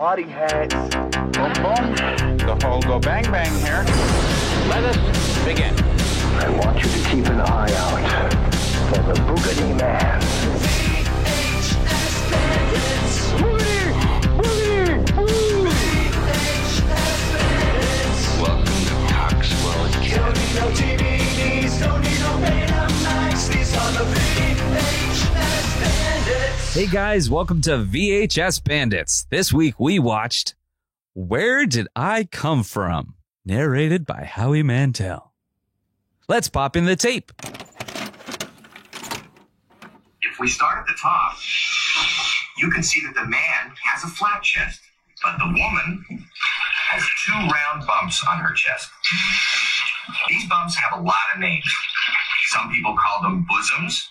party hats. Boom, boom. The whole go bang bang here. Let us begin. I want you to keep an eye out for the Boogity Man. VHS Bandits. Boogie! Boogie! Boogie! VHS Bandits. Welcome to Coxwell Don't Academy. need no DVDs, don't need no Betamax. These are the VHS Bandits. Hey guys, welcome to VHS Bandits. This week we watched Where Did I Come From? Narrated by Howie Mandel. Let's pop in the tape. If we start at the top, you can see that the man has a flat chest, but the woman has two round bumps on her chest. These bumps have a lot of names. Some people call them bosoms,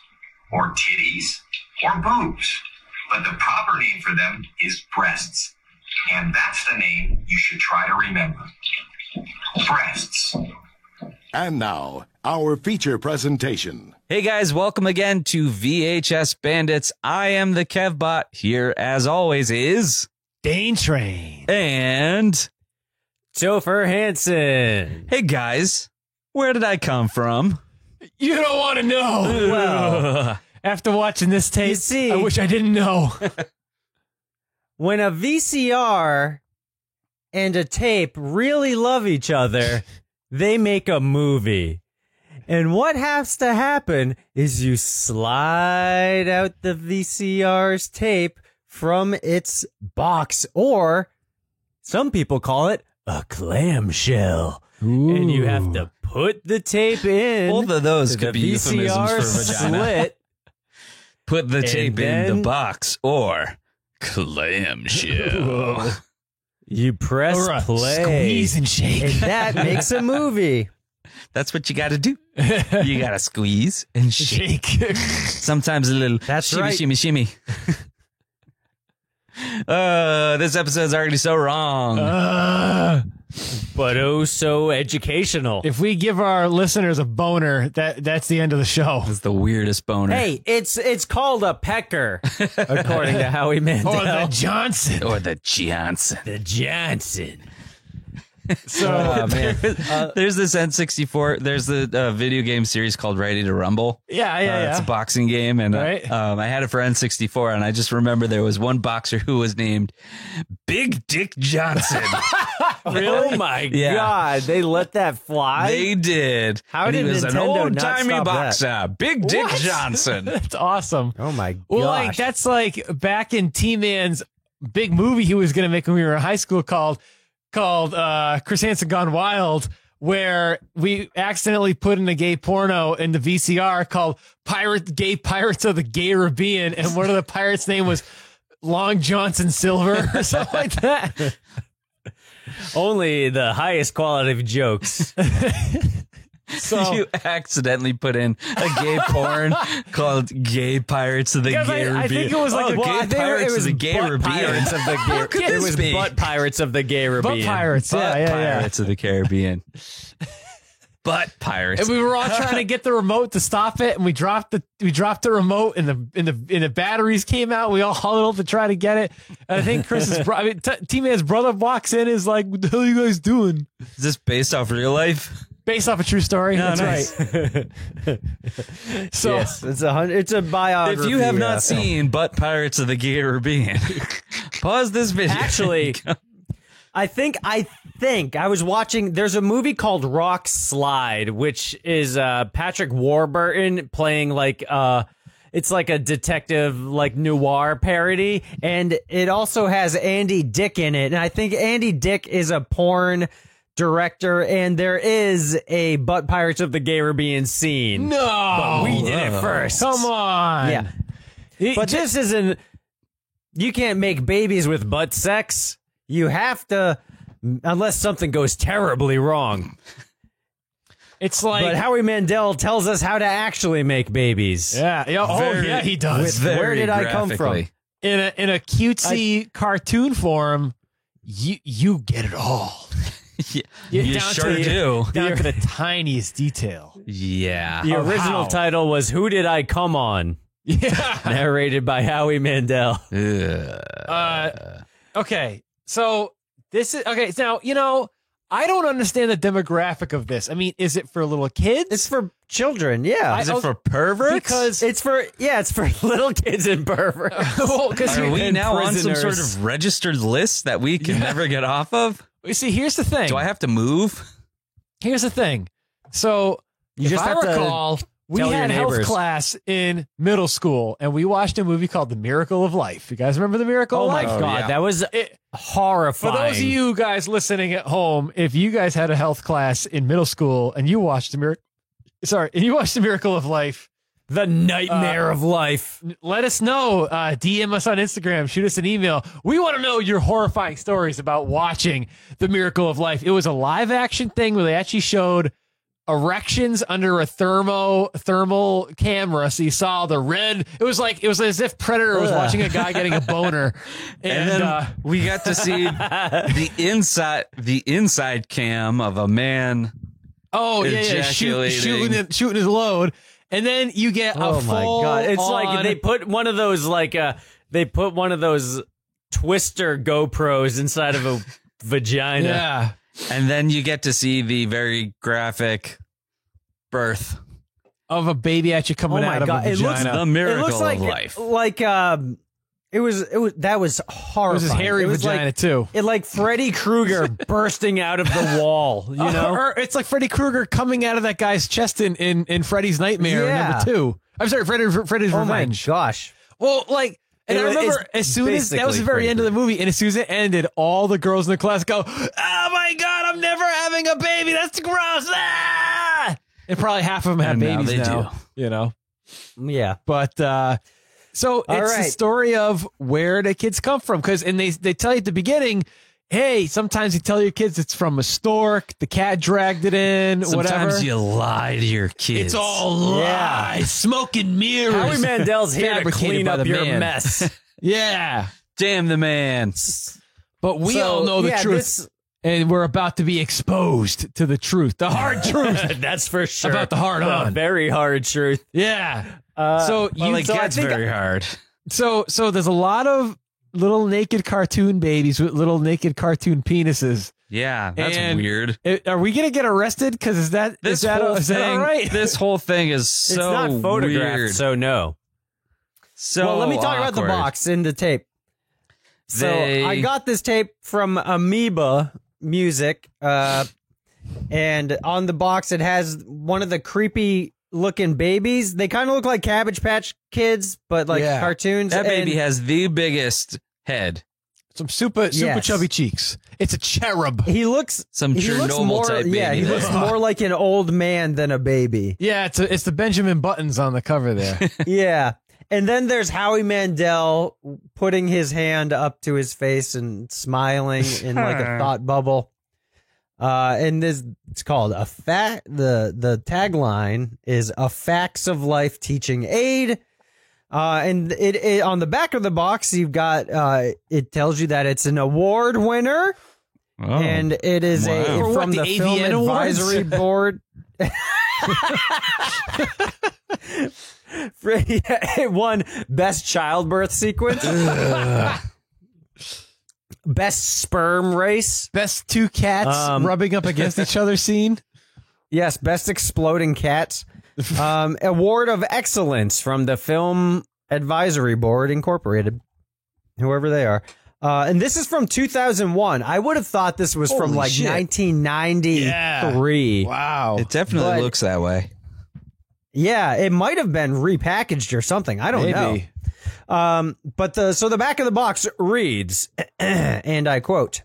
or titties, or boobs, but the proper name for them is breasts, and that's the name you should try to remember. Breasts. And now, our feature presentation. Hey guys, welcome again to VHS Bandits. I am the Kevbot. Here, as always, is Dane Train. and Topher Hansen. hey guys, where did I come from? You don't want to know. Well, after watching this tape, You see- I wish I didn't know. When a VCR and a tape really love each other, they make a movie. And what has to happen is you slide out the VCR's tape from its box, or some people call it a clamshell. And you have to put the tape in. Both of those to could the be euphemisms VCR for vagina. slit. Put the tape in the then- box or clamshell. You press Or a play. squeeze and shake. And that makes a movie. That's what you got to do. You got to squeeze and shake. Sometimes a little That's shimmy, right. shimmy, shimmy. This episode's already so wrong. But oh so educational. If we give our listeners a boner, that's the end of the show. It's the weirdest boner. Hey, it's called a pecker, according to Howie Mandel. Or the Johnson. Or the Johnson. The Johnson. So, There's this N64. There's the video game series called Ready to Rumble. yeah. It's a boxing game, and Right. I had it for N64, and I just remember there was one boxer who was named Big Dick Johnson. Oh my Yeah. God, they let that fly? They did. How and did he was an Nintendo old not timey stop that? boxer, Big Dick What? Johnson. that's awesome. Oh my gosh. Well, like that's like back in T-Man's big movie he was going to make when we were in high school called Chris Hansen Gone Wild, where we accidentally put in a gay porno in the VCR called Gay Pirates of the Caribbean, and one of the pirates' name was Long Johnson Silver or something like that. Only the highest quality of jokes. So You accidentally put in a gay porn called Gay Pirates of the Because Caribbean. I think it was like Gay Pirates of the butt Caribbean. pirates of the How could It this was be? butt pirates of the Caribbean. Butt Pirates. Butt Yeah. Pirates of the Caribbean. Butt Pirates. And we were all trying to get the remote to stop it, and we dropped the remote, and the batteries came out. We all huddled to try to get it. And I think T-Man's brother walks in, and is like, "What the hell are you guys doing?" Is this based off real life? Based off a true story. Oh, That's nice. right. So Yes, it's a biography. If you have not seen Butt Pirates of the Caribbean, pause this video. Actually, I think I was watching. There's a movie called Rock Slide, which is Patrick Warburton playing like it's like a detective like noir parody, and it also has Andy Dick in it. And I think Andy Dick is a porn director, and there is a Butt Pirates of the Caribbean scene. no, But we did it first. Come on. Yeah. But this isn't. You can't make babies with butt sex. You have to, unless something goes terribly wrong. It's like But Howie Mandel tells us how to actually make babies. yeah, he does. Where did I come from? graphically. In a cutesy cartoon form, you get it all. You down sure to, do. Down to the tiniest detail. Yeah. The Of original how? title was "Who Did I Come On?" Yeah. narrated by Howie Mandel. Okay. So this is okay. Now, you know, I don't understand the demographic of this. I mean, is it for little kids? It's for children. Yeah. Is it for perverts? Because it's for little kids and perverts. Well, 'cause Are we and now on some prisoners. sort of registered list that we can never get off of? you see, here's the thing. Do I have to move? Here's the thing. So You if just I have to recall, we tell your had health neighbors. class in middle school, and we watched a movie called The Miracle of Life. You guys remember The Miracle Oh of my Life? God, yeah. that was horrifying. For those of you guys listening at home, if you guys had a health class in middle school and you watched The Miracle of Life, the nightmare of life. let us know. DM us on Instagram. Shoot us an email. We want to know your horrifying stories about watching The Miracle of Life. It was a live action thing where they actually showed erections under a thermal camera, so you saw the red. It was as if Predator was watching a guy getting a boner, And then we got to see the inside cam of a man. oh yeah, ejaculating. shooting his load, and then you get a Oh my full God. It's on, like they put one of those Twister GoPros inside of a vagina. yeah. And then you get to see the very graphic birth. Of a baby actually coming Oh my out of God. a It looks- vagina. The miracle It looks like of life. it was that was horrifying. It was his hairy It was vagina like, too. It like Freddy Krueger bursting out of the wall, you know? Or it's like Freddy Krueger coming out of that guy's chest in Freddy's Nightmare Yeah. number 2. I'm sorry, Freddy's Oh my Revenge. gosh. Well, like, and I remember It's as soon as that was the very basically end of the movie, and as soon as it ended, all the girls in the class go, "Oh my God, I'm never having a baby. That's gross." Ah! And probably half of them have And now babies they now, do. you know. Yeah. But so All it's the right. story of where the kids come from, because they tell you at the beginning, hey, sometimes you tell your kids it's from a stork, the cat dragged it in, Sometimes whatever. you lie to your kids. It's all lies, smoke and mirrors. Howie Mandel's here to Fabricated clean by up the your man. mess. Yeah, Damn the man. but we So, all know the yeah, truth, and we're about to be exposed to the truth, the hard truth. That's for sure. About the hard The on. very hard truth. Yeah. Well, it so I gets think- very hard. So there's a lot of little naked cartoon babies with little naked cartoon penises. Yeah, that's And weird. Are we gonna get arrested? Because is that This all thing, right? this whole thing is It's so not photographed, weird. so no. So well, let me talk about the awkward. box in the tape. So They- I got this tape from Amoeba Music, and on the box it has one of the creepy looking babies. They kind of look like Cabbage Patch Kids, but like Yeah. cartoons. That baby and has the biggest head. Some super Yes. chubby cheeks. It's a cherub. he looks Some he looks Chernobyl more, type yeah, baby he there. looks more like an old man than a baby. Yeah, it's the Benjamin Buttons on the cover there. Yeah. And then there's Howie Mandel putting his hand up to his face and smiling in like a thought bubble. And this, it's called the tagline is a facts of life teaching aid. And it on the back of the box, you've got, it tells you that it's an award winner. Oh. And it is Wow. For what, from the the Film AVN Awards? Advisory Board. It won Best Childbirth Sequence, Best Sperm Race, Best two cats rubbing up against each other scene. yes, Best Exploding Cats, Award of Excellence from the Film Advisory Board Incorporated, whoever they are. And this is from 2001. I would have thought this was from Holy like shit. 1993. Wow. It definitely But- looks that way. Yeah, it might have been repackaged or something. I don't know. Maybe. But the back of the box reads, and I quote,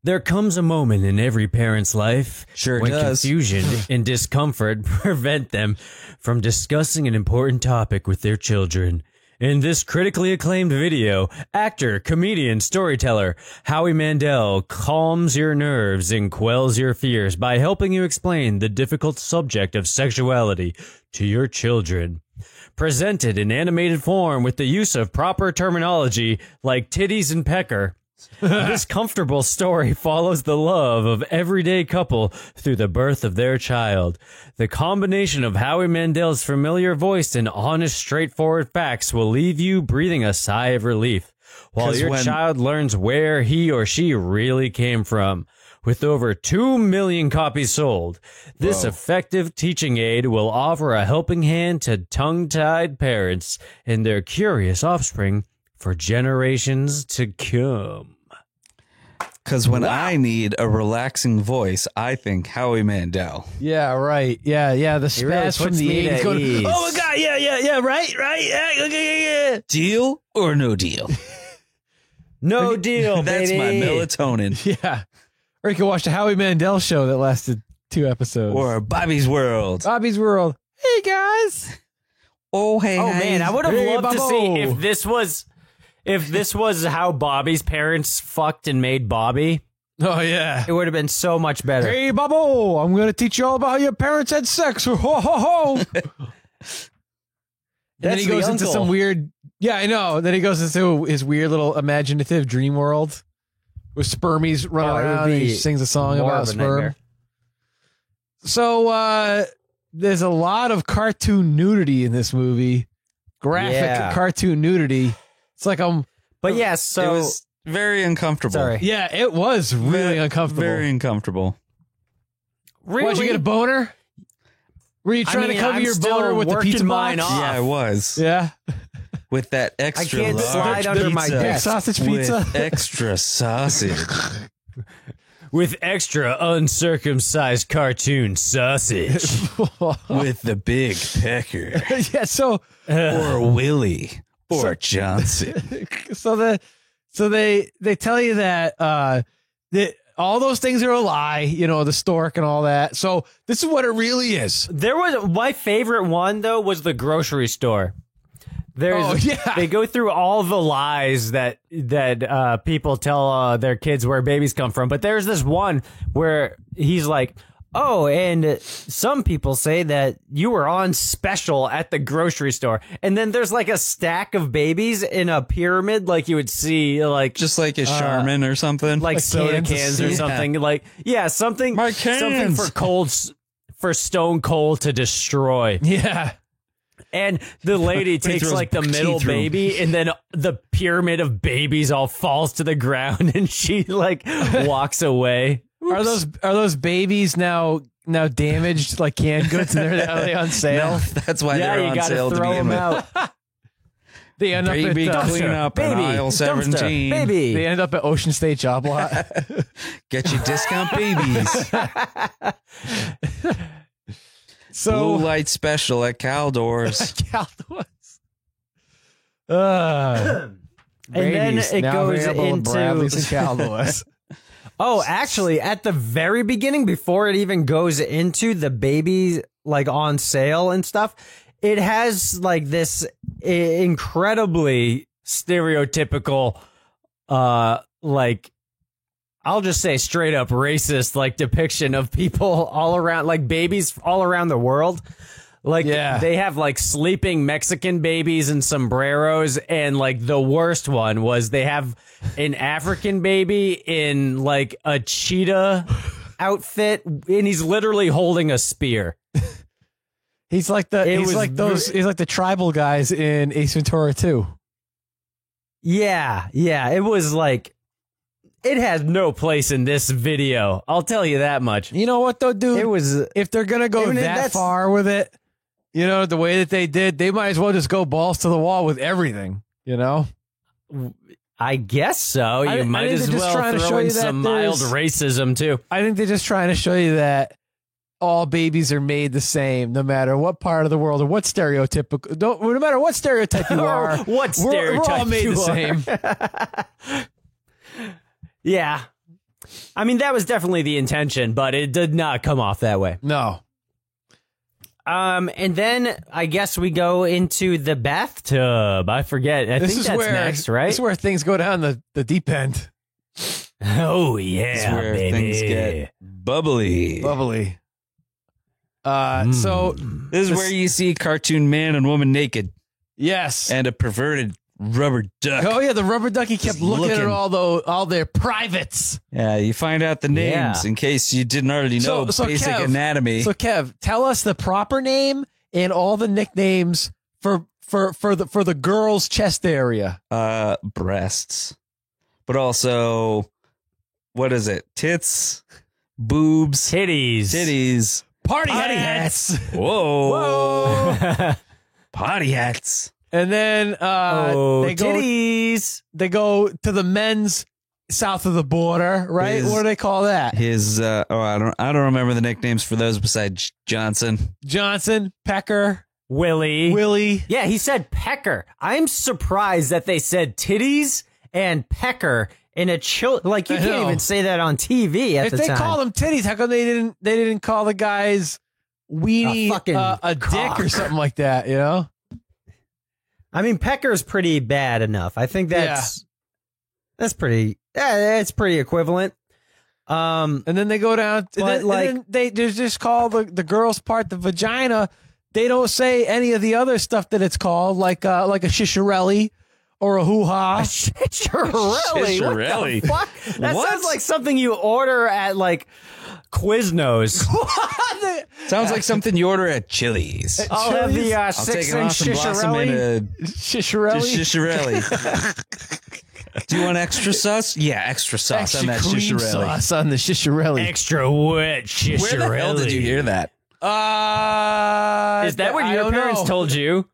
"There comes a moment in every parent's life Sure when does. confusion and discomfort prevent them from discussing an important topic with their children. In this critically acclaimed video, actor, comedian, storyteller Howie Mandel calms your nerves and quells your fears by helping you explain the difficult subject of sexuality to your children. Presented in animated form with the use of proper terminology like titties and pecker, this comfortable story follows the love of everyday couple through the birth of their child. The combination of Howie Mandel's familiar voice and honest, straightforward facts will leave you breathing a sigh of relief. while 'Cause your when- child learns where he or she really came from. With over 2 million copies sold, this effective teaching aid will offer a helping hand to tongue-tied parents and their curious offspring for generations to come. Because when I need a relaxing voice, I think Howie Mandel. Yeah, right. Yeah. The He really spaz from puts the me 80s at going, ease. oh my God, yeah, right. Yeah. Deal or no deal? No deal, That's my baby. melatonin. Yeah. Or you can watch the Howie Mandel show that lasted 2 episodes. Or Bobby's World. Bobby's World. Hey, guys. Oh, hey, Oh man, I would have Hey, loved to Bobo. see if this was how Bobby's parents fucked and made Bobby. Oh, yeah. It would have been so much better. Hey, Bubbo, I'm going to teach you all about how your parents had sex. Ho, ho, ho. And then That's he goes the into uncle. some weird... Yeah, I know. Then he goes into his weird little imaginative dream world with spermies running Oh, it would around and he be sings a song more about of a sperm. nightmare. So there's a lot of cartoon nudity in this movie. Graphic Yeah. cartoon nudity. It's like But yeah, It so was very uncomfortable. sorry. yeah, it was really uncomfortable. Very uncomfortable. Really? Why'd you get a boner? Were you I trying mean, to cover I'm your still boner with the working pizza mine box? off. Yeah, I was. Yeah. With that extra can't large slide under my pizza. desk. Sausage pizza. With extra sausage. with extra uncircumcised cartoon sausage. With the big pecker. Yeah, so Or Willie. Or Johnson. so they tell you that that all those things are a lie, the stork and all that. So this is what it really is. There was my favorite one though was the grocery store. Oh, yeah. They go through all the lies that people tell their kids where babies come from, but there's this one where he's like, "Oh, and some people say that you were on special at the grocery store," and then there's like a stack of babies in a pyramid, like you would see, like Just like a Charmin or something. like soda cans of cans or soup. something, like something My something cans. for Stone Cold to destroy. Yeah. And the lady takes throws like the tea middle through 'em. baby, and then the pyramid of babies all falls to the ground, and she like walks away. Are those babies now damaged like canned goods and are they on sale? That's why Yeah, they're you on gotta sale to throw begin them with. out. They end Baby up at clean up Baby, in aisle dumpster, 17. baby. they end up at Ocean State Job Lot. Get you discount babies. So Blue light special at Caldors. Caldwell's. And then Babies it now goes available at into Bradley's and Caldwell's. Oh, actually, at the very beginning, before it even goes into the babies like on sale and stuff, it has like this incredibly stereotypical, like I'll just say straight up racist like depiction of people all around, like babies all around the world. Like Yeah. they have like sleeping Mexican babies and sombreros, and like the worst one was they have an African baby in like a cheetah outfit, and he's literally holding a spear. He's like was he's like the tribal guys in Ace Ventura 2. Yeah, it was like it has no place in this video. I'll tell you that much. You know what though, dude? It was If they're gonna go Even if that that's- far with it, the way that they did, they might as well just go balls to the wall with everything. I guess so. You I might think as they're just well trying to throw show in you that some mild there's- racism too. I think they're just trying to show you that all babies are made the same, no matter what part of the world or what stereotypical. No matter what stereotype you Or are, what we're all stereotype made you the are. same. Yeah. I mean, that was definitely the intention, but it did not come off that way. No. And then I guess we go into the bathtub. I forget. I think that's next, right? This is where things go down the deep end. Oh, This is yeah, where baby. things get bubbly. Bubbly. So This is where you see cartoon man and woman naked yes. and a perverted rubber duck. Oh yeah, the rubber ducky kept Just looking at looking. all their privates. Yeah, you find out the names Yeah. in case you didn't already know basic Kev, anatomy. So Kev, tell us the proper name and all the nicknames for for the girl's chest area? Breasts, but also, what is it? Tits, boobs, Titties. Party hats. Whoa. Party hats. And then titties. they go to the men's south of the border, right? What do they call that? His I don't remember the nicknames for those besides Johnson. Johnson, Pecker, Willie. Yeah, he said pecker. I'm surprised that they said titties and pecker in a chill. Like, you I can't know. even say that on TV at If the they time. call them titties, how come they didn't call the guys weenie A fucking a dick cock. or something like that? You know? I mean, pecker's pretty bad enough. I think that's pretty. Yeah, it's pretty equivalent. And then they go down, But, and then they just call the girl's part the vagina. They don't say any of the other stuff that it's called, like a shisharelli or a hoo-ha. Chicharelli? What Chicharelli. the fuck? That sounds like something you order at, like, Quiznos. Sounds like something you order at Chili's. I'll have the I'll take 6 an inch awesome blossom chicharelli. and a Shisharelli? Shisharelli. Do you want extra sauce? Yeah, extra sauce Extra on that cream Shisharelli. sauce on the shisharelli. Extra wet chicharelli. Where the hell did you hear that? Is that what I your don't parents know. told you?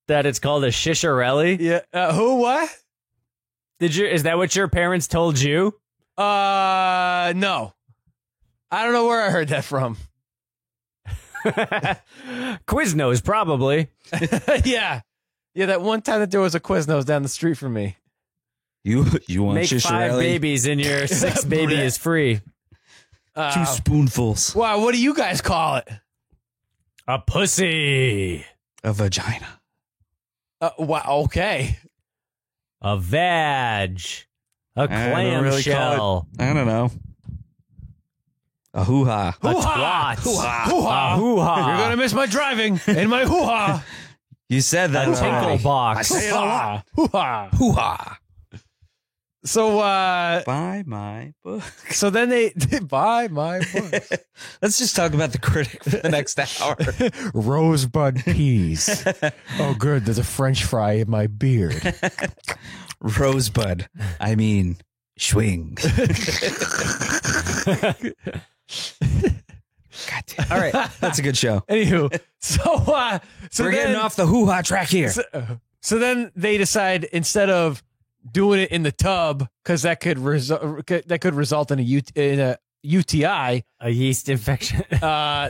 That it's called a shisharelli? Yeah. Who? What? Is that what your parents told you? No. I don't know where I heard that from. Quiznos, probably. Yeah. Yeah, that one time that there was a Quiznos down the street from me. You want Make 5 Shisharelli? babies and your 6th baby is free. 2 spoonfuls. Wow, what do you guys call it? A pussy. A vagina. Wow, okay. A vag. A I don't really clamshell. call it. I don't know. A hoo-ha. A twat. Hoo-ha. A hoo-ha. You're going to miss my driving and my hoo-ha. You said that A already. tinkle box. I say it a lot. Hoo-ha. Hoo-ha. So, Buy my book. so then they buy my book. Let's just talk about the critic for the next hour. Rosebud peas. Oh, good. There's a French fry in my beard. Rosebud. I mean, swing. God damn. All right. That's a good show. Anywho, so We're getting off the hoo-ha track here. So then they decide, instead of doing it in the tub, because that could result in a UTI, A yeast infection.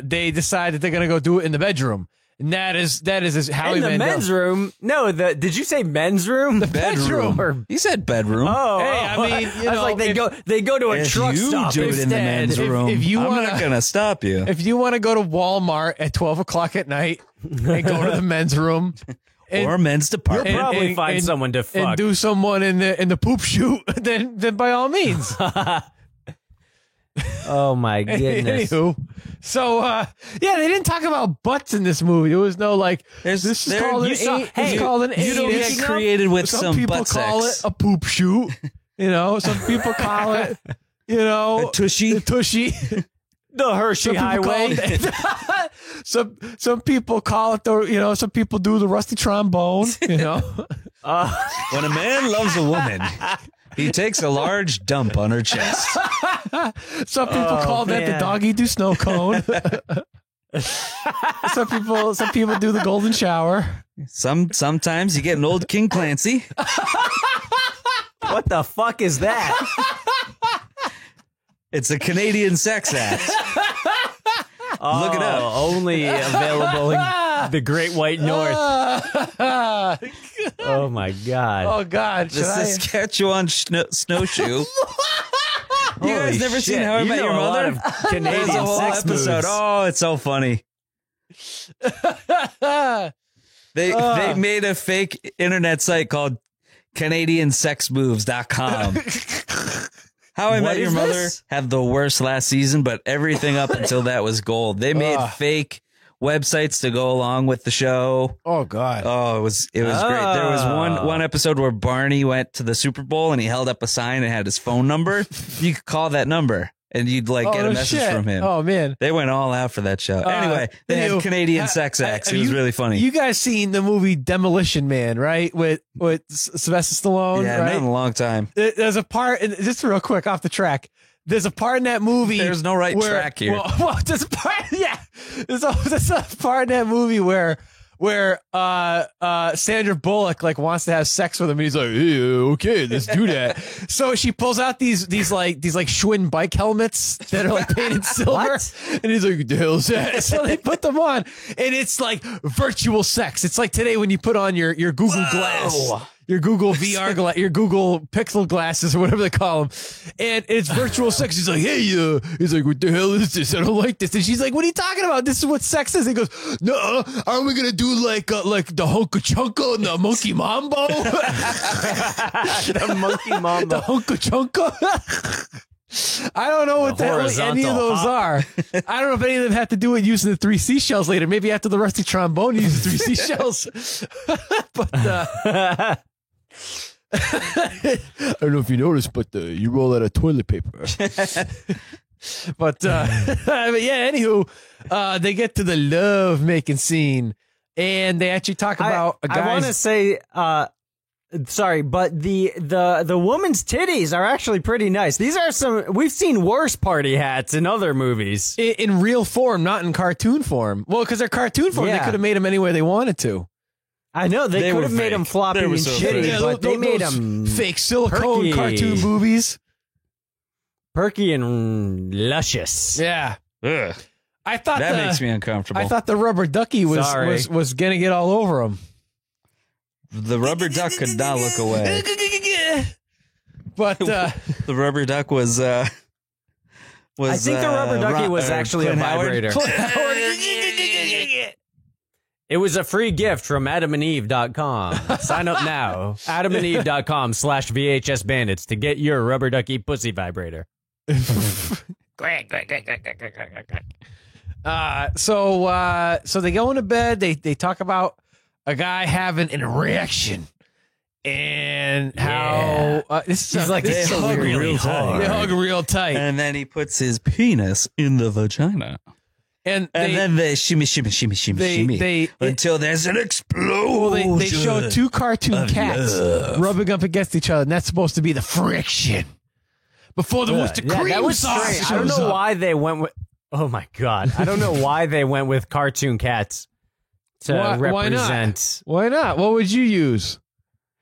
they decide that they're going to go do it in the bedroom. And that is how In the men's room? No, did you say men's room? The bedroom. Or, He said bedroom. oh, Hey, I mean, you I was know, like, they go to a If truck you stop do it in the instead. men's room, if you I'm wanna- not going to stop you. If you want to go to Walmart at 12 o'clock at night and go to the men's room Or men's department. You'll probably find someone to fuck. and do someone in the poop chute, then by all means. Oh my goodness. Anywho, so yeah, they didn't talk about butts in this movie. There was no like this is called an you don't anus. get created with some people butt call sex. it a poop chute. You know, some people call it, you know, A tushy. a tushy. The Hershey Highway. Some people call it the, you know, some people do the rusty trombone, you know. When a man loves a woman, he takes a large dump on her chest. Some people call that the man. doggy do snow cone. some people do the golden shower. Sometimes you get an old King Clancy. What the fuck is that? It's a Canadian sex act. Look it up. Only available in the Great White North. Oh my god. Oh God! The Saskatchewan snowshoe. You guys Holy never shit. seen How I You Met know Your a lot Mother? of There's Canadian a whole sex episode. moves. Oh, it's so funny. They made a fake internet site called CanadianSexMoves.com. How I What Met Your is Mother this? had the worst last season, but everything up until that was gold. They made fake websites to go along with the show. Oh God! Oh, it was great. There was one episode where Barney went to the Super Bowl and he held up a sign and had his phone number. You could call that number. and you'd like get a message from him. Oh man, they went all out for that show. Anyway, they had Canadian sex acts. It was really funny. You guys seen the movie Demolition Man, right? With Sylvester Stallone? Yeah, right? not in a long time. There's a part, and just real quick off the track. There's a part in that movie. There's no track here. Well, there's a part. Yeah, there's a part in that movie where Sandra Bullock like wants to have sex with him, and he's like, hey, okay, let's do that. So she pulls out these Schwinn bike helmets that are like painted silver, and he's like, what the hell is that? So they put them on, and it's like virtual sex. It's like today when you put on your Google Glass. Your Google VR glass, your Google Pixel glasses, or whatever they call them, and it's virtual sex. He's like, "Hey, he's like, what the hell is this? I don't like this." And she's like, "What are you talking about? This is what sex is." He goes, "No, aren't we gonna do like the Honka Chunka and the Monkey Mambo?" The Monkey Mambo, the Honka Chunka. I don't know what the hell any of those are. I don't know if any of them have to do with using the 3 seashells later. Maybe after the rusty trombone, you use the 3 seashells. But. I don't know if you noticed, but you roll out of toilet paper. but yeah, anywho, they get to the love making scene, and they actually talk about a guy's. I want to say, sorry, but the woman's titties are actually pretty nice. These are we've seen worse party hats in other movies in real form, not in cartoon form. Well, because they're cartoon form, they could have made them any way they wanted to. I know they could have made them floppy and shitty, but they made them fake silicone cartoon movies, perky and luscious. Yeah, ugh. I thought that makes me uncomfortable. I thought the rubber ducky was gonna get all over him. The rubber duck could not look away. But the rubber duck was. I think the rubber ducky was actually a vibrator. It was a free gift from AdamandEve.com. Sign up now. AdamandEve.com/VHS Bandits to get your rubber ducky pussy vibrator. So they go into bed. They talk about a guy having an erection and how this is like they hug real tight. They hug real tight, and then he puts his penis in the vagina. And then they shimmy until there's an explosion. Well, they show 2 cartoon cats rubbing up against each other, and that's supposed to be the friction before the Worcester cream sauce. I don't know why they went with. Oh my god! I don't know why they went with cartoon cats to represent. Why not? What would you use?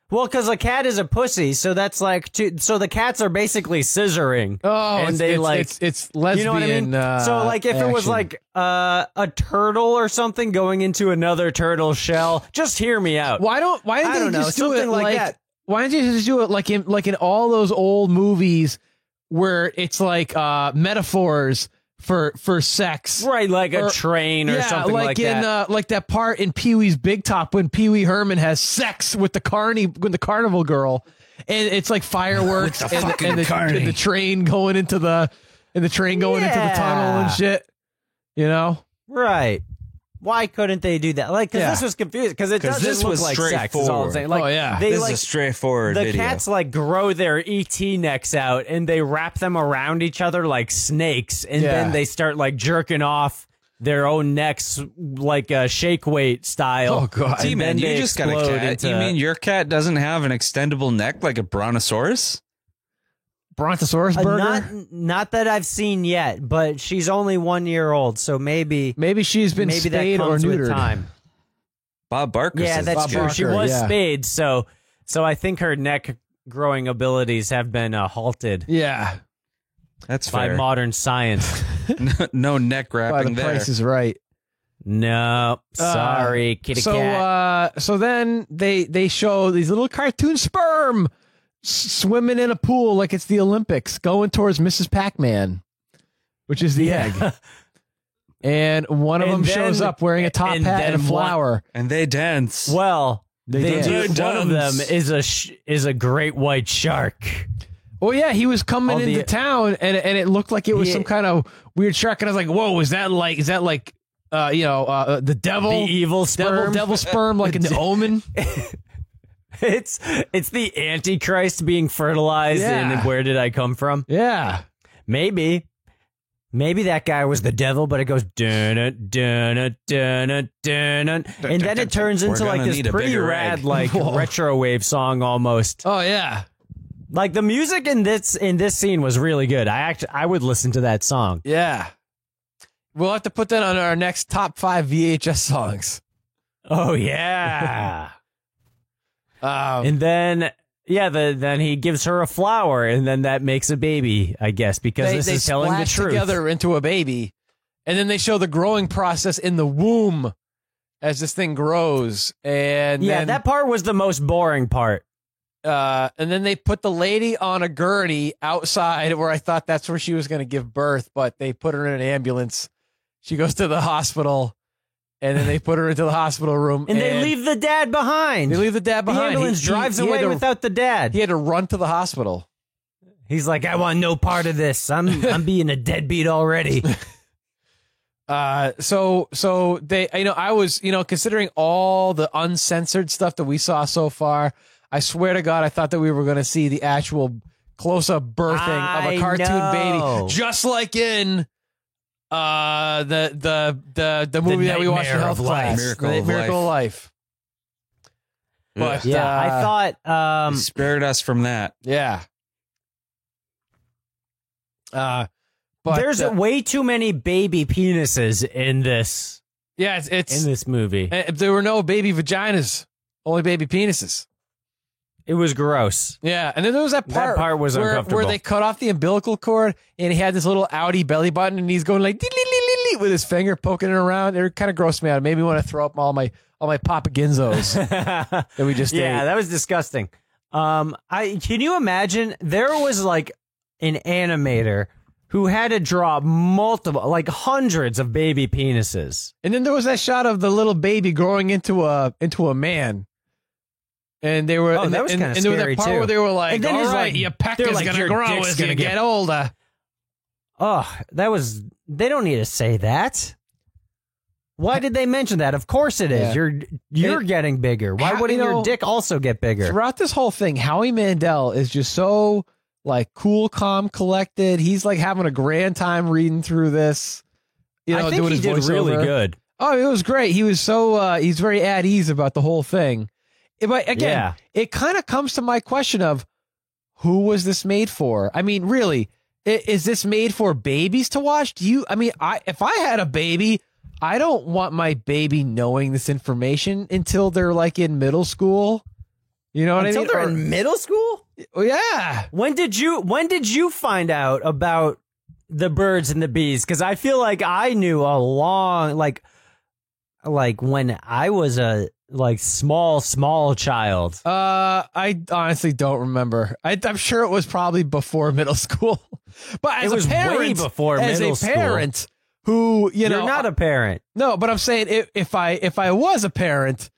Well, because a cat is a pussy, so that's like so the cats are basically scissoring. Oh, and it's lesbian. You know what I mean? So like if it was like a turtle or something going into another turtle shell, just hear me out. Why don't they just do it like that? Why don't you just do it like in all those old movies where it's like metaphors for sex, right? Like a train or something like that. Like that part in Pee-wee's Big Top when Pee-wee Herman has sex with the carnival girl, and it's like fireworks and the train going into the into the tunnel and shit. You know, right? Why couldn't they do that? Like, because this was confusing. Because it doesn't look like sex. Is all I'm saying. Like, this is a straightforward the video. Cats like grow their ET necks out and they wrap them around each other like snakes, and then they start like jerking off their own necks like a shake weight style. Oh god, T-Man, you just got a cat. You mean your cat doesn't have an extendable neck like a brontosaurus? Brontosaurus burger? Not that I've seen yet, but she's only 1 year old, so maybe she's been spayed or neutered. With time. Bob Barker. Yeah, that's true. She was spayed, so I think her neck growing abilities have been halted. Yeah, that's by fair. Modern science. no neck wrapping the there. Price is Right. No, sorry, kitty cat. So then they show these little cartoon sperm swimming in a pool like it's the Olympics, going towards Mrs. Pac-Man, which is the egg. And one of them shows up wearing a top hat and a flower, and they dance. Well, they do. dance. One of them is a great white shark. Oh yeah, he was coming into town, and it looked like it was some kind of weird shark, and I was like, "Whoa, is that like the devil, the evil sperm, devil sperm, like in The Omen?" It's the Antichrist being fertilized in Where Did I Come From? Yeah, maybe. Maybe that guy was the devil, but it goes dun dun dun dun, and then it turns into like this pretty rad, like retro wave song almost. Oh yeah, like the music in this scene was really good. I would listen to that song. Yeah, we'll have to put that on our next top 5 VHS songs. Oh yeah, and then. Yeah, then he gives her a flower, and then that makes a baby, I guess, because this is telling the truth. Together into a baby, and then they show the growing process in the womb as this thing grows. And yeah, then, that part was the most boring part. And then they put the lady on a gurney outside where I thought that's where she was going to give birth, but they put her in an ambulance. She goes to the hospital. And then they put her into the hospital room. And they leave the dad behind. They leave the dad behind. The ambulance drives away without the dad. He had to run to the hospital. He's like, I want no part of this. I'm being a deadbeat already. So they, I was, considering all the uncensored stuff that we saw so far, I swear to God, I thought that we were going to see the actual close-up birthing of a cartoon baby, just like in the movie that we watched in health class, Miracle of Life. But yeah, I thought he spared us from that. Yeah. But there's way too many baby penises in this. Yeah, it's in this movie. There were no baby vaginas, only baby penises. It was gross. Yeah, and then there was that part was uncomfortable. where they cut off the umbilical cord, and he had this little outie belly button, and he's going like with his finger poking it around. It kind of grossed me out. It made me want to throw up all my Papa Ginzos that we just ate. Yeah, that was disgusting. Can you imagine? There was like an animator who had to draw multiple, like hundreds of baby penises, and then there was that shot of the little baby growing into a man. And they were, that was kind of scary, there was that part too. where they were like, all right, your peck is going to grow as you get older. Oh, they don't need to say that. Why did they mention that? Of course it is. Yeah. You're getting bigger. Why wouldn't your dick also get bigger? Throughout this whole thing, Howie Mandel is just so like cool, calm, collected. He's like having a grand time reading through this. I think doing he his did voiceover. really good. Oh, it was great. He was so he's very at ease about the whole thing. But again, it kind of comes to my question of who was this made for? I mean, really, is this made for babies to watch? If I had a baby, I don't want my baby knowing this information until they're like in middle school. You know what I mean? Until they're in middle school? Oh, yeah. When did you find out about the birds and the bees? Because I feel like I knew a long, like when I was a small child. I honestly don't remember. I'm sure it was probably before middle school. But as it was a parent, way before middle school. As a parent who, You're not a parent. No, but I'm saying if I was a parent,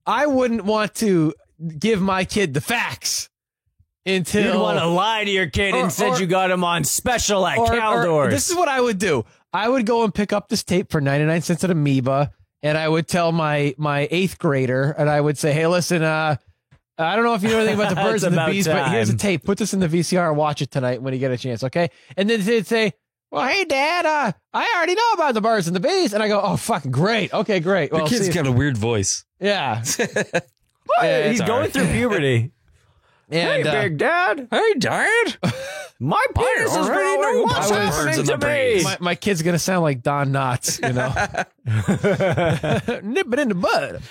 I wouldn't want to give my kid the facts until you'd want to lie to your kid and said you got him on special at Caldors. This is what I would do. I would go and pick up this tape for 99 cents at Amoeba. And I would tell my 8th grader, and I would say, hey, listen, I don't know if you know anything about the birds and the bees, but here's a tape. Put this in the VCR and watch it tonight when you get a chance, okay? And then they'd say, well, hey, Dad, I already know about the birds and the bees. And I go, oh, fucking great. Okay, great. Well, the kid's got a weird voice. Yeah. He's going through puberty. And, hey, Big Dad. Hey, Dad. My penis is growing. What's happening to me? My kid's going to sound like Don Knotts, you know? Nip it in the bud.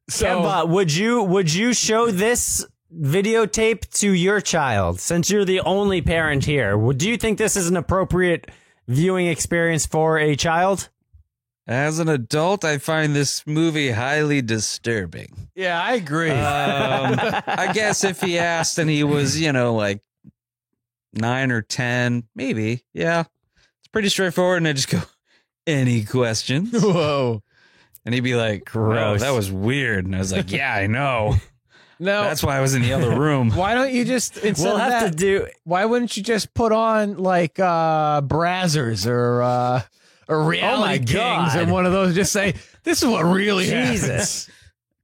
So, Kemba, would you show this videotape to your child since you're the only parent here? Do you think this is an appropriate viewing experience for a child? As an adult, I find this movie highly disturbing. Yeah, I agree. I guess if he asked and he was, like 9 or 10, maybe. Yeah. It's pretty straightforward. And I just go, any questions? Whoa. And he'd be like, gross. That was weird. And I was like, yeah, I know. No. That's why I was in the other room. Why don't you just, instead of that, why wouldn't you just put on like Brazzers or Reality Kings or one of those? Just say, this is what really happens.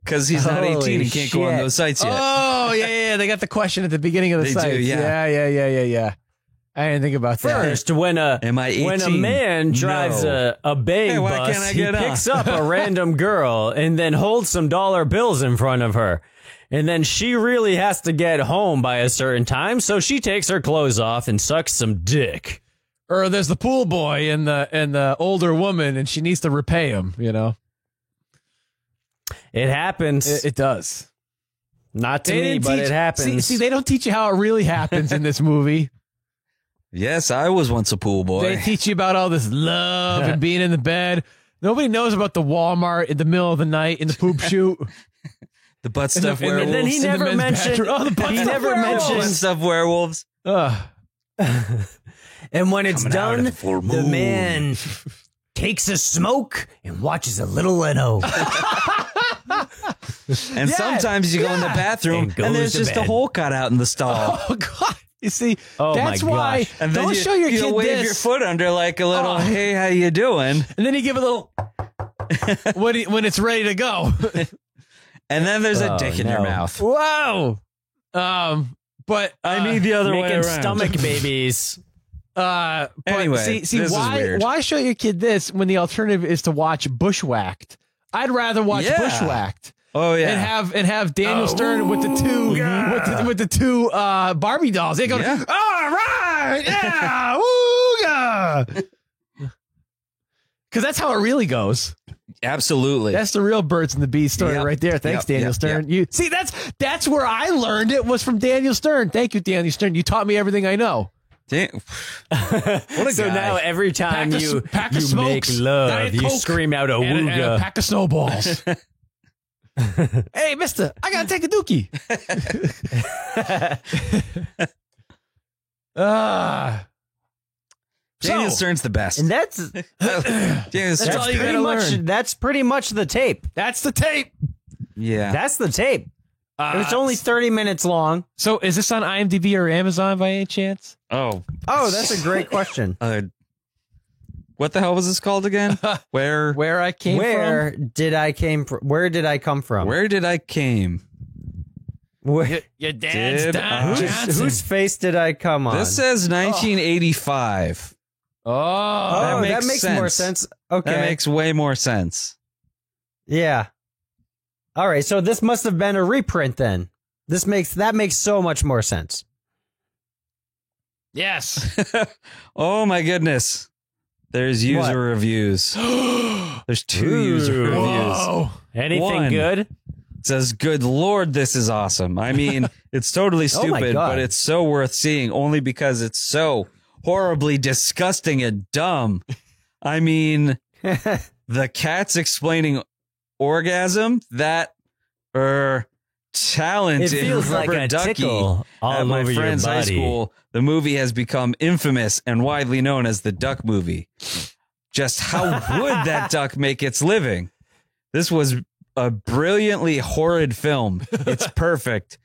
Because he's not 18 and can't go on those sites yet. Oh, yeah. They got the question at the beginning of the site. Do, yeah. Yeah. I didn't think about that. First, when a Am I 18? man drives No. a bang Hey, why bus, can't I he get on? picks up a random girl and then holds some dollar bills in front of her. And then she really has to get home by a certain time, so she takes her clothes off and sucks some dick. Or there's the pool boy and the older woman, and she needs to repay him. You know, It happens. it does. Not to They me, didn't but teach- it happens. See, they don't teach you how it really happens in this movie. Yes, I was once a pool boy. They teach you about all this love and being in the bed. Nobody knows about the Walmart in the middle of the night in the poop chute. The butt And the- stuff and werewolves. and then he in the never men's mentioned. bathroom. Oh, the butt he stuff never werewolves. Butt mentioned. stuff werewolves. And when it's Coming out done, of the full the moon. man takes a smoke and watches a little Leno. And sometimes you go in the bathroom And goes and there's to just a bed. hole cut out in the stall. Oh God! You see, Oh, that's my why. gosh. And then Don't you, show your you kid wave this. your foot under like a little, Oh. hey, how you doing? And then you give a little when it's ready to go. And then there's a Oh, dick in your no. mouth. Whoa! But I need the other way Making around. stomach babies. But Anyway, see, this is why weird. why show your kid this when the alternative is to watch Bushwhacked? I'd rather watch Yeah. Bushwhacked Oh, yeah. and have Daniel Stern with the two with the two Barbie dolls. They go, Yeah. all right, yeah, ooga. Because that's how it really goes. Absolutely. That's the real Birds and the Bees story Yep. right there. Thanks, Yep, Daniel yep, Stern. You see, that's where I learned it was from Daniel Stern. Thank you, Daniel Stern. You taught me everything I know. Damn. What a So guy. now every time Pack of- you pack of make smokes, love, Diet you Coke, scream out a and a wooga. pack of snowballs. Hey, mister, I gotta take a dookie. Daniel So, Stern's the best. And that's Daniel That's Stern's all you pretty gotta much learn. that's pretty much the tape. that's the tape. yeah. That's the tape. It's only 30 minutes long. So is this on IMDb or Amazon by any chance? Oh. Oh, that's a great question. What the hell was this called again? Where Where I came Where from? did I came from? Where did I come from? Where did I came? Where, Your dad's Did Don I- Johnson. whose face did I come on? This says 1985. Oh, that makes makes more sense. sense. Okay. That makes way more sense. Yeah. All right, so this must have been a reprint then. That makes so much more sense. yes. Oh my goodness. There's user reviews. There's 2 user Ooh. reviews. Whoa. Anything One. good? It says, good Lord, this is awesome. I mean, it's totally Oh my stupid, God. but it's so worth seeing only because it's so horribly disgusting and dumb. I mean, the cats explaining orgasm, that talent It feels in like Rubber a Ducky tickle all at my over your friend's high body. school. The movie has become infamous and widely known as the Duck Movie. Just how would that duck make its living? This was a brilliantly horrid film. It's perfect.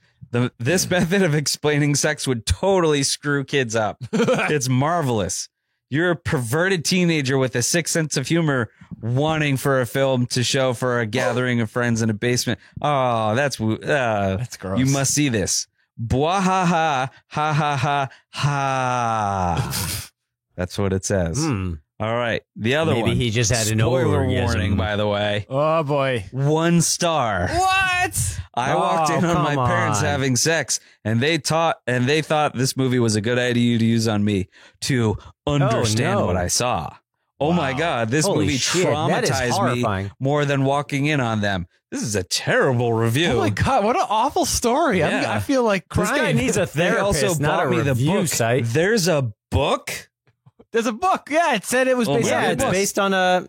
This method of explaining sex would totally screw kids up. It's marvelous. You're a perverted teenager with a sick sense of humor wanting for a film to show for a gathering of friends in a basement. Oh, that's gross. You must see this. Bwah ha ha ha ha ha ha. That's what it says. All right. The other Maybe one. he just had an Spoiler orgasm. warning, by the way. Oh boy. 1 star. What? I walked in on my come parents on. having sex, and they thought this movie was a good idea to use on me to understand no. what I saw. Oh my God, this Holy movie shit, that is traumatized horrifying. me more than walking in on them. This is a terrible review. Oh my God, what an awful story. Yeah. I feel like This crying. guy needs a They therapist, also not bought a me the review book. site. There's a book? There's a book. Yeah, it said it was Oh based my on Yeah, a it's book. based on a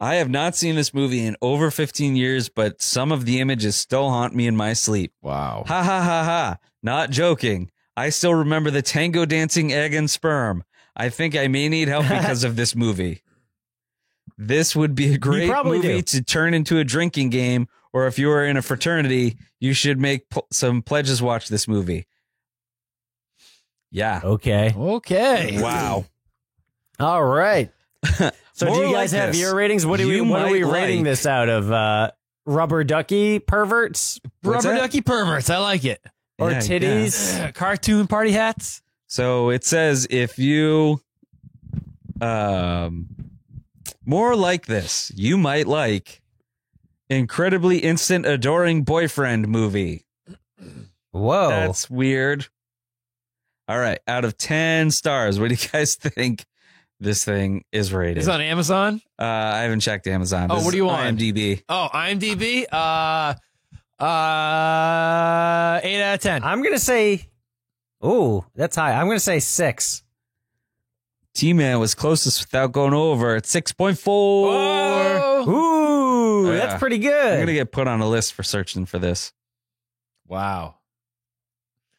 I have not seen this movie in over 15 years, but some of the images still haunt me in my sleep. Wow. Ha ha ha ha. Not joking. I still remember the tango dancing egg and sperm. I think I may need help because of this movie. This would be a great probably movie do. to turn into a drinking game, or if you are in a fraternity, you should make some pledges watch this movie. Yeah. Okay. Okay. Wow. All right. So More do you like guys have this. your ratings? What are You we might rating like- this out of? Rubber ducky perverts What's Rubber that? ducky perverts. I like it. or Yeah, titties? Cartoon party hats. So it says if you more like this, you might like Incredibly Instant Adoring Boyfriend movie. Whoa. That's weird. All right. Out of 10 stars, what do you guys think this thing is rated? Is it on Amazon? I haven't checked Amazon. Oh, This what do you is want? IMDb. Oh, IMDb? 8 out of 10. I'm going to say, ooh, that's high. I'm going to say 6. T-Man was closest without going over at 6.4. Ooh, Yeah. that's pretty I'm good. going to get put on a list for searching for this. Wow.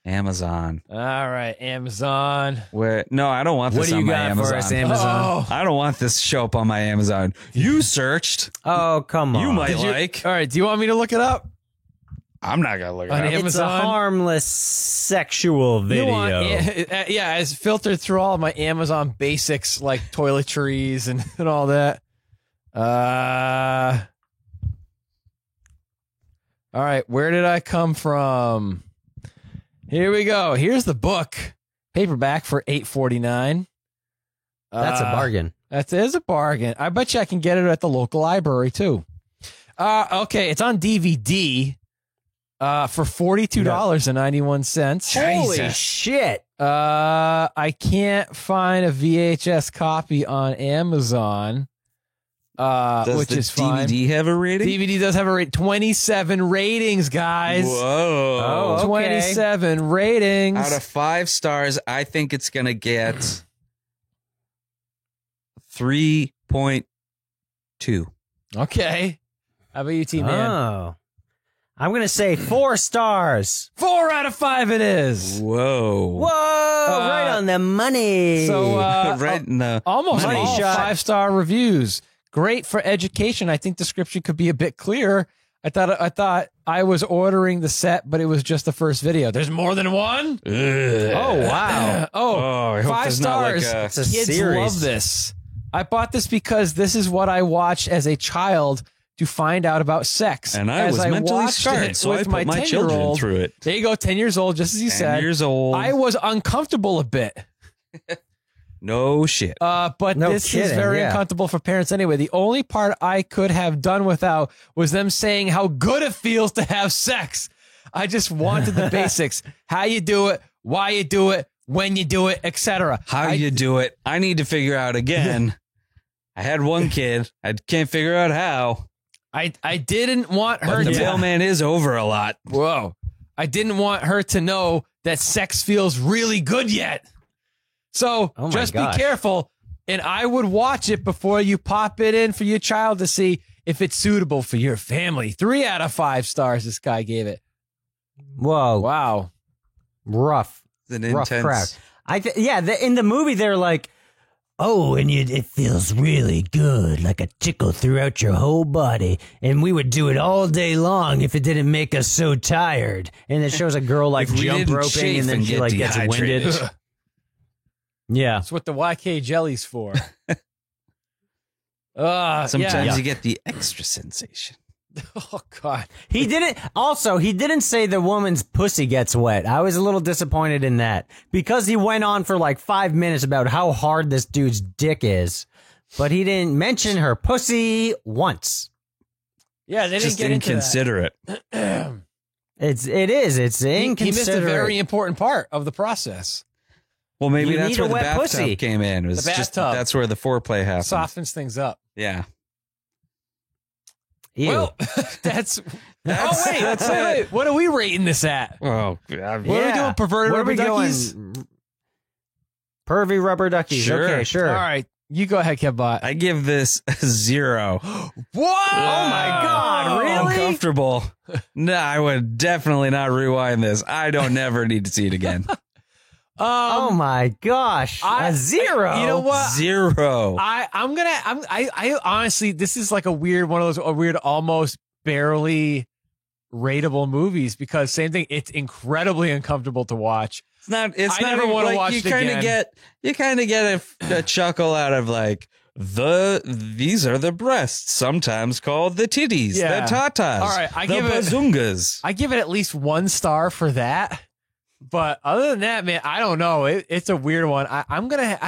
Amazon. All right, Amazon. Where? No, I don't want What this do on you my got Amazon. for us, Amazon? I don't want this to show up on my Amazon. You searched. Oh, come on. You might Did you- like. All right, do you want me to look it up? I'm not going to look it On up. Amazon? It's a harmless sexual video. You want, yeah, it's filtered through all of my Amazon basics like toiletries and all that. All right, where did I come from? Here we go. Here's the book, paperback for $8.49. That's a bargain. That is a bargain. I bet you I can get it at the local library too. Okay, it's on DVD for $42.91. Holy shit. I can't find a VHS copy on Amazon. Does Which the is fine. DVD have a rating? DVD does have a rate. 27 ratings, guys. Whoa. Oh, okay. 27 ratings. Out of 5 stars, I think it's going to get 3.2. Okay. How about you, T-Man? Oh. I'm going to say 4 stars. 4 out of 5 it is. Whoa. Whoa, right on the money. So, right in the almost money all shot. 5-star reviews. Great for education. I think the description could be a bit clearer. I thought I was ordering the set, but it was just the first video. There's more than one? Oh, wow. Oh, I hope 5 there's not like stars. a- It's a Kids series. love this. I bought this because this is what I watched as a child to find out about sex. And I As was mentally watched scarred, it so I with put my children 10-year-old. through it. There you go, 10 years old, just as you 10 said. years old. I was uncomfortable a bit. No shit. But No this is kidding, very yeah. uncomfortable for parents anyway. The only part I could have done without was them saying how good it feels to have sex. I just wanted the basics. How you do it, why you do it, when you do it, etc. How you do it? I need to figure out again. I had one kid. I can't figure out how. I didn't want her But the to mailman is over a lot. Whoa. I didn't want her to know that sex feels really good yet. So Oh my just gosh. be careful. And I would watch it before you pop it in for your child to see if it's suitable for your family. 3 out of 5 stars this guy gave it. Whoa. Wow. Rough. It's an Rough intense. crowd. In the movie, they're like, oh, and it feels really good, like a tickle throughout your whole body. And we would do it all day long if it didn't make us so tired. And it shows a girl like If we jump didn't roping chafe and then and she get like gets dehydrated. winded. Yeah. That's what the YK jelly's for. Sometimes yeah. you get the extra sensation. Oh, God. He didn't say the woman's pussy gets wet. I was a little disappointed in that because he went on for like 5 minutes about how hard this dude's dick is, but he didn't mention her pussy once. Yeah, they didn't Just get into inconsiderate. that. It's He missed inconsiderate. a very important part of the process. Well, maybe You that's need where a the wet bathtub pussy. came in. It was The just bathtub. that's where the foreplay happened. Softens things up. Yeah. Ew. Well, that's wait. What are we rating this at? Oh, What are we doing? Perverted Where are rubber we duckies? going? Pervy rubber duckies. Sure. Okay, sure. All right, you go ahead, Kevbot. I give this a 0. Whoa! Oh my God! Really? Uncomfortable. No, I would definitely not rewind this. I don't never need to see it again. Oh my gosh! A 0. You know what? 0. I honestly, this is like a weird almost barely rateable movies because same thing. It's incredibly uncomfortable to watch. It's not. It's I not never even wanna like watch you it kind again. of get. You kind of get a chuckle out of like these are the breasts, sometimes called the titties, Yeah. the tatas, All right, I the give it- bazungas. I give it at least 1 star for that. But other than that, man, I don't know. It's a weird one. I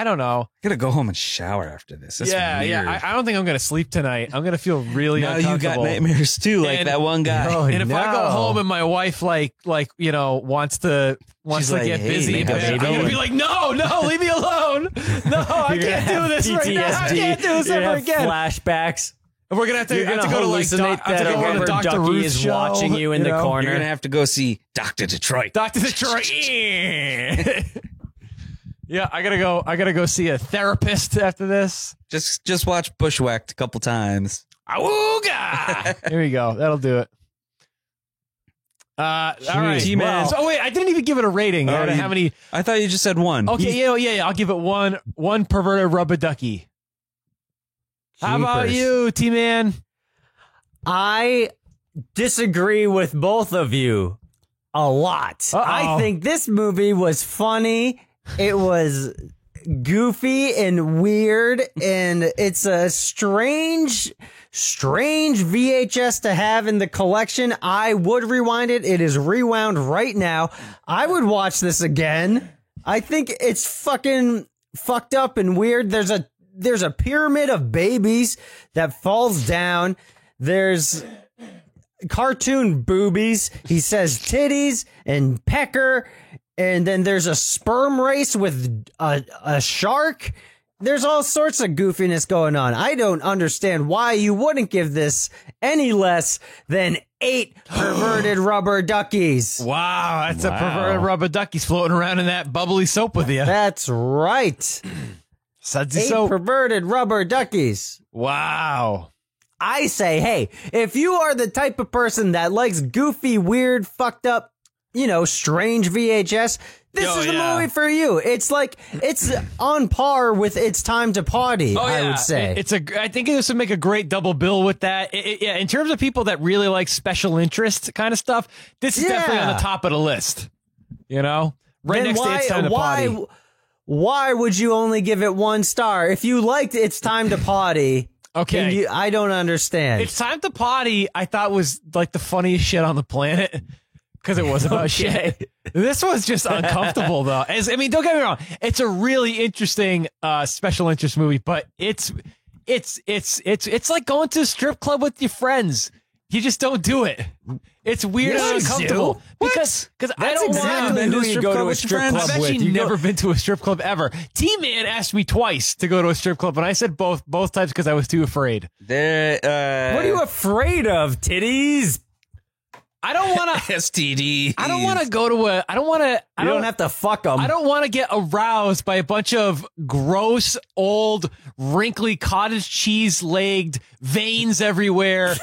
don't know. I'm gonna go home and shower after this. That's weird. I don't think I'm gonna sleep tonight. I'm gonna feel really now you uncomfortable. got nightmares too, like And- that one guy. Oh, And if I go no. home and my wife wants to She's like, get "Hey, busy, make a I'm baby." gonna be like, no, leave me alone. No, I You're gonna can't do have this right now. I PTSD. can't do this You're gonna ever have again. Flashbacks. We're gonna have to, You're have gonna to go to like hallucinate have to that go a on the rubber Dr. ducky Ruth is show, watching you in the corner. You're gonna have to go see Dr. Detroit. Dr. Detroit. Yeah, I gotta go see a therapist after this. Just watch Bushwhacked a couple times. Awooga! Here we go. That'll do it. All right. T-Man. Oh wait, I didn't even give it a rating. Oh, How many? I thought you just said one. Okay, yeah. I'll give it one perverted rubber ducky. How about Jeepers. you, T-Man? I disagree with both of you a lot. Uh-oh. I think this movie was funny. It was goofy and weird, and it's a strange VHS to have in the collection. I would rewind it. It is rewound right now. I would watch this again. I think it's fucking fucked up and weird. There's a pyramid of babies that falls down. There's cartoon boobies. He says titties and pecker. And then there's a sperm race with a shark. There's all sorts of goofiness going on. I don't understand why you wouldn't give this any less than 8 perverted rubber duckies. Wow, that's a perverted rubber ducky's floating around in that bubbly soap with you. That's right. Sudsy 8 soap. perverted rubber duckies. Wow. I say, hey, if you are the type of person that likes goofy, weird, fucked up, strange VHS, this is the movie for you. It's on par with It's Time to Party, I would say. I think this would make a great double bill with that. Yeah, in terms of people that really like special interest kind of stuff, this is definitely on the top of the list. Right Then next to It's Time to Party. Why would you only give it 1 star? If you liked It's Time to Party, okay, I don't understand. It's Time to Party, I thought was like the funniest shit on the planet. Because it was about shit. This was just uncomfortable, though. Don't get me wrong. It's a really interesting special interest movie, but it's like going to a strip club with your friends. You just don't do it. It's weird and uncomfortable. Because I don't exactly want who to you go to a strip club I've actually with. never been to a strip club ever. T-Man asked me twice to go to a strip club, and I said both times because I was too afraid. What are you afraid of? Titties? I don't want to STD. I don't want to go to a. I don't want to. You don't have to fuck them. I don't want to get aroused by a bunch of gross, old, wrinkly cottage cheese legged veins everywhere.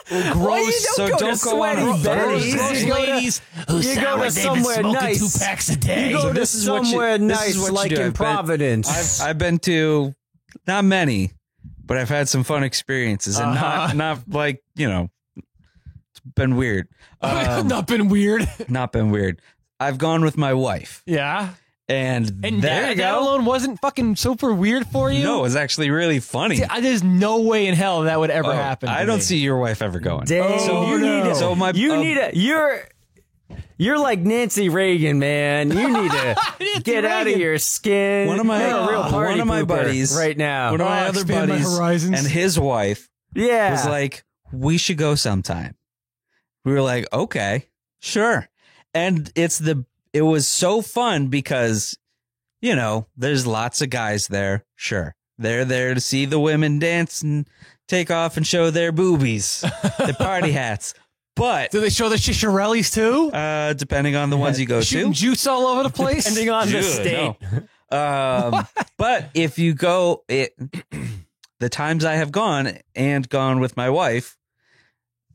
Gross. Don't go to sweaty Betty's. Gross You go to- ladies who you go sound to like they've been somewhere smoking nice. 2 packs a day. You go to this is what you- somewhere this nice, is what you like do. in I've been- Providence. I've been to not many, but I've had some fun experiences, and not like it's been weird. Not been weird. Not been weird. I've gone with my wife, Yeah. and that alone wasn't fucking super weird for you? No, it was actually really funny. There's no way in hell that would ever happen. I to don't me. see your wife ever going. Dang, Oh, you no. need to. So my- You're like Nancy Reagan, man. You need to Nancy get out of Reagan. your skin. One of my You're a real party one of my pooper buddies right now. one of my other expand my buddies, horizons. and his wife Yeah, was like, "We should go sometime." We were like, "Okay, sure." And it was so fun because, there's lots of guys there. Sure. They're there to see the women dance and take off and show their boobies, the party hats. But Do they show the Shisharellis too? depending on the ones you go Shooting to, juice all over the place? depending on the Dude, state. no. But if you go, the times I have gone with my wife,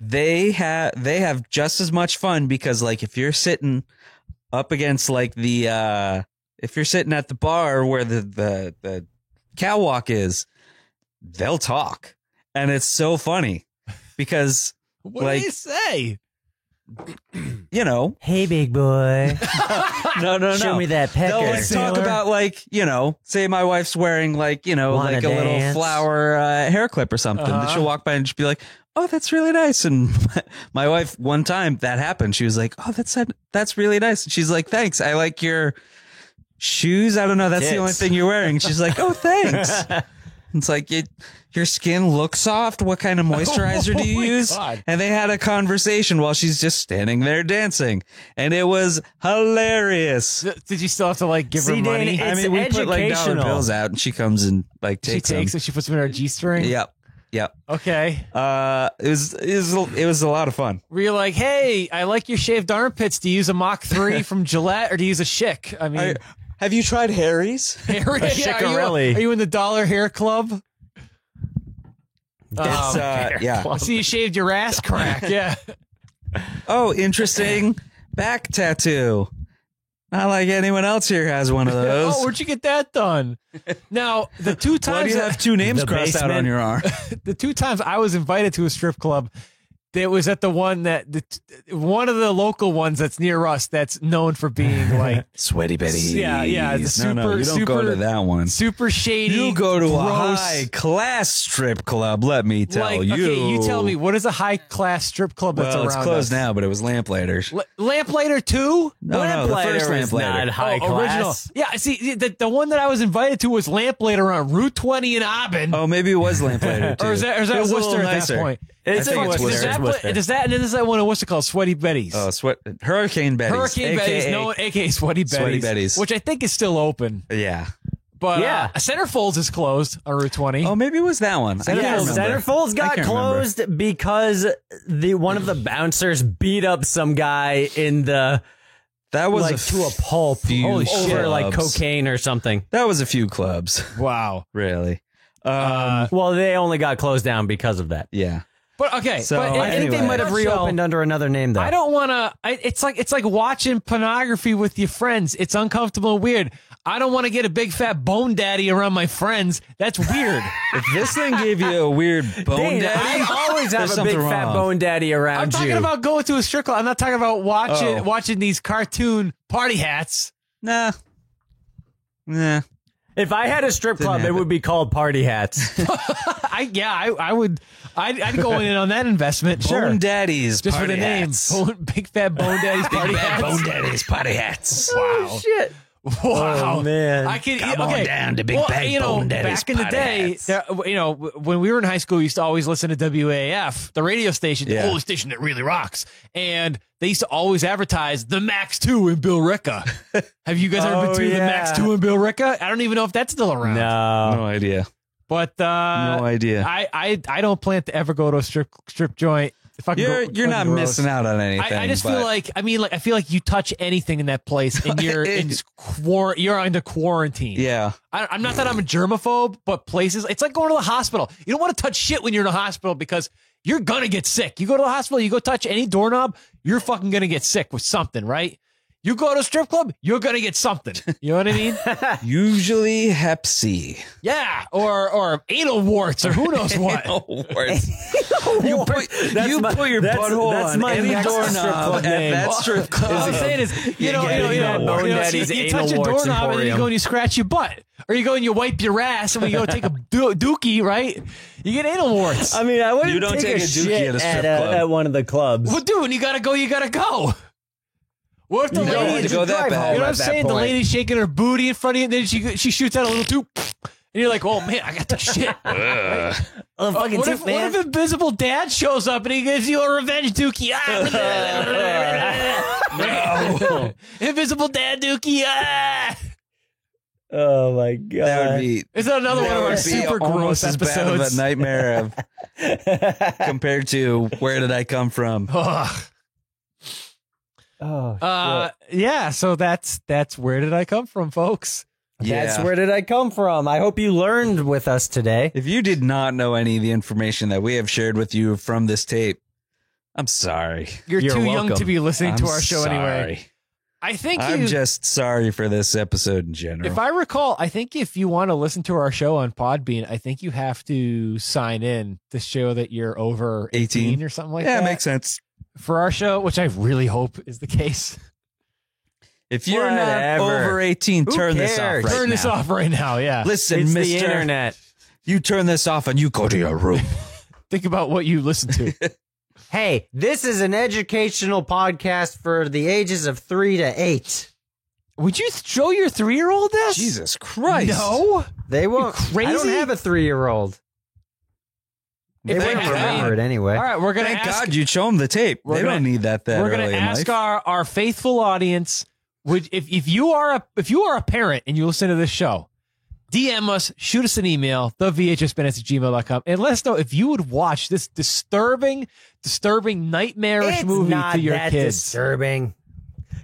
they have just as much fun because, like, if you're sitting up against like if you're sitting at the bar where the catwalk is, they'll talk, and it's so funny because What like, do you say? Hey, big boy. no. Show me that pecker. They'll like talk about like, say my wife's wearing like, Wanna like a little dance? flower hair clip or something. She'll walk by and just be like, oh, that's really nice. And my wife, one time that happened, she was like, oh, that's really nice. And she's like, thanks. I like your shoes. I don't know. That's the only thing you're wearing. She's like, oh, thanks. It's like, your skin looks soft. What kind of moisturizer do you use? God. And they had a conversation while she's just standing there dancing. And it was hilarious. Did you still have to like give her See, Dan, money? it's we put like dollar educational. bills out and she comes and like She takes takes them. it. She puts them in her G-string. Yep. Okay. It was a lot of fun. Where you're like, hey, I like your shaved armpits. Do you use a Mach 3 from Gillette or do you use a Schick? I mean, Have you tried Harry's? Chicorelli. Are you in the Dollar Hair Club? It's, yeah. I see you shaved your ass crack. Yeah. Oh, interesting. Back tattoo. Not like anyone else here has one of those. Oh, where'd you get that done? Now, the two Why times do you have two names The crossed out basement. on your arm? the two times I was invited to a strip club, it was at the one one of the local ones that's near us that's known for being like Sweaty Betty's. Yeah, the No, you don't go to that one. super shady. You go to a gross, high class strip club. Let me tell like, you. Okay, you tell me, what is a high class strip club that's Well, around it's closed us? now, but it was Lamplighter's. Lamplighter 2? No, the first Lamplighter is Lamplighter. not high class. Original. Yeah, see, the one that I was invited to was Lamplighter on Route 20 in Aubin. Oh, maybe it was Lamplighter too. Or is that It was a little Worcester at that nicer. point? It's I think in it's Worcester. Worcester. Does that, and then there's that one in Worcester called Sweaty Betty's. Oh, Hurricane Betty's. Hurricane Betty's, aka Sweaty Betty's. Sweaty Betty's. Which I think is still open. Yeah. But Yeah. Centerfolds is closed on Route 20. Oh, maybe it was that one. I can't Yeah, remember. Centerfolds got I can't closed because one of the bouncers beat up some guy in the That was like to a pulp few over like clubs. cocaine or something. That was a few clubs, Wow. really. Well, they only got closed down because of that. Yeah. But okay, So, but I think they Anyway. might have reopened under another name though. I don't want to. It's like watching pornography with your friends. It's uncomfortable and weird. I don't want to get a big fat bone daddy around my friends. That's weird. If this thing gave you a weird bone Dane, daddy, I always have there's a big something fat wrong. bone daddy around I'm talking you. about going to a strip club. I'm not talking about Oh. watching these cartoon party hats. Nah. If I had a strip Didn't club, it happen. would be called Party Hats. I would. I'd go in on that investment. Sure. Bone daddies, Just for party the name, hats. big fat bone daddies party hats. Bone daddies, party hats. Wow. Shit. Wow, Oh, man. I can Come okay. on down to Big Bang Bone Daddy's back in the party day, hats. when we were in high school, we used to always listen to WAF, the radio station, the Yeah. only station that really rocks, and they used to always advertise the Max 2 and Bill Ricka. Have you guys ever been Oh, to the yeah. Max 2 and Bill Ricka? I don't even know if that's still around. No. No idea. But No idea. I don't plan to ever go to a strip joint. If I can You're not missing out on anything. I just feel but- like I feel like you touch anything in that place and you're you're under quarantine. Yeah. I'm not that I'm a germaphobe, but places it's like going to the hospital. You don't want to touch shit when you're in a hospital because you're gonna get sick. You go to the hospital, you go touch any doorknob, you're fucking gonna get sick with something, right? You go to a strip club, you're gonna get something. You know what I mean? Usually Hep C. Yeah, or anal warts or who knows what. You put your butthole that's on my any next strip doorknob club at name. that strip club. All I'm saying is, you know, Bone Daddy's you Anal touch a Warts doorknob and then you Emporium. go and you scratch your butt, or you go and you wipe your ass, and when you go take a dookie, right? You get anal warts. I mean, I wouldn't You don't take a dookie shit at a strip at, club. at one of the clubs. Well, dude, when you gotta go, you gotta go. What if the You don't lady, need to go that drive bad. home you know what I'm at that saying? The point. lady's shaking her booty in front of you, and then she shoots out a little tube, and you're like, oh man, I got the shit. Oh, fucking What tip, if, man. what if Invisible Dad shows up and he gives you a revenge dookie? No. Invisible Dad dookie. Oh my god. That would be Is that another one of our would be super gross almost as bad of episodes? a nightmare of compared to Where Did I Come From? Ugh. Oh, Yeah, so that's where did I come from, folks? That's where did I come from? I hope you learned with us today. If you did not know any of the information that we have shared with you from this tape, I'm sorry. You're You're too young welcome. to be listening to I'm our show sorry. anyway. I think I'm just sorry for this episode in general. if I recall, I think if you want to listen to our show on Podbean, I think you have to sign in to show that you're over 18 or something like yeah, that. it makes sense. For our show, which I really hope is the case. If you're Whatever. not over 18, Who turn this off cares? right Turn now. this off right now, yeah. Listen, It's mister. the internet. You turn this off and you go to your room. Think about what you listen to. Hey, this is an educational podcast for the ages of 3 to 8. Would you show your 3-year-old this? Jesus Christ. No. They won't. crazy? I don't have a 3-year-old. They If won't they- remember it anyway. All right, we're gonna Thank ask. God you show them the tape. We're They gonna- don't need that We're gonna early in ask life. our faithful audience. If you are a parent and you listen to this show, DM us, shoot us an email, thevhsbennets@gmail.com, and let us know if you would watch this disturbing, nightmarish It's movie not to your that kids. disturbing.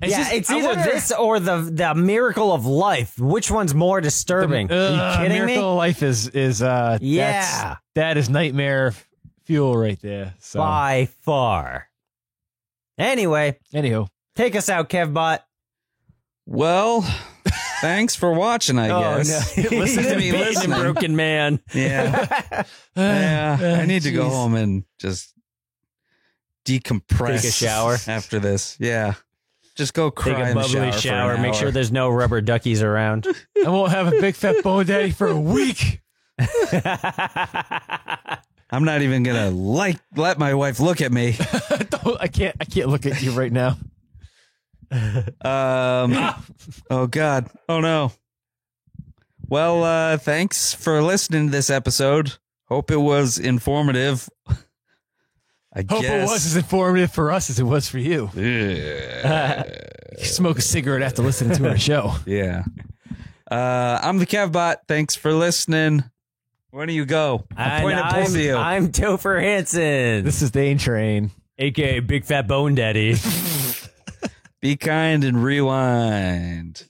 It's yeah, just- it's I either wonder- this or the miracle of life. Which one's more disturbing? Are you kidding Miracle me? of Life is Yeah. that is nightmare fuel right there. So By far. Anyway, anywho, take us out, Kevbot. Well, thanks for watching, I guess. Listen to me, listening. broken man. Yeah. Yeah. I need to go Jeez. home and just decompress. Take a shower. After this. Yeah. Just go cry Take a in the bubbly for shower. an Make hour. sure there's no rubber duckies around. I won't have a big fat bone daddy for a week. I'm not even gonna let my wife look at me. I can't look at you right now. Oh God. Oh no. Well, thanks for listening to this episode. Hope it was informative. I Hope guess. it was as informative for us as it was for you. You smoke a cigarette after listening to our show. Yeah. I'm the Kevbot. Thanks for listening. Where do you go? I'll point at both of you. I'm Topher Hansen, This is the Ain Train. a.k.a. Big Fat Bone Daddy. Be kind and rewind.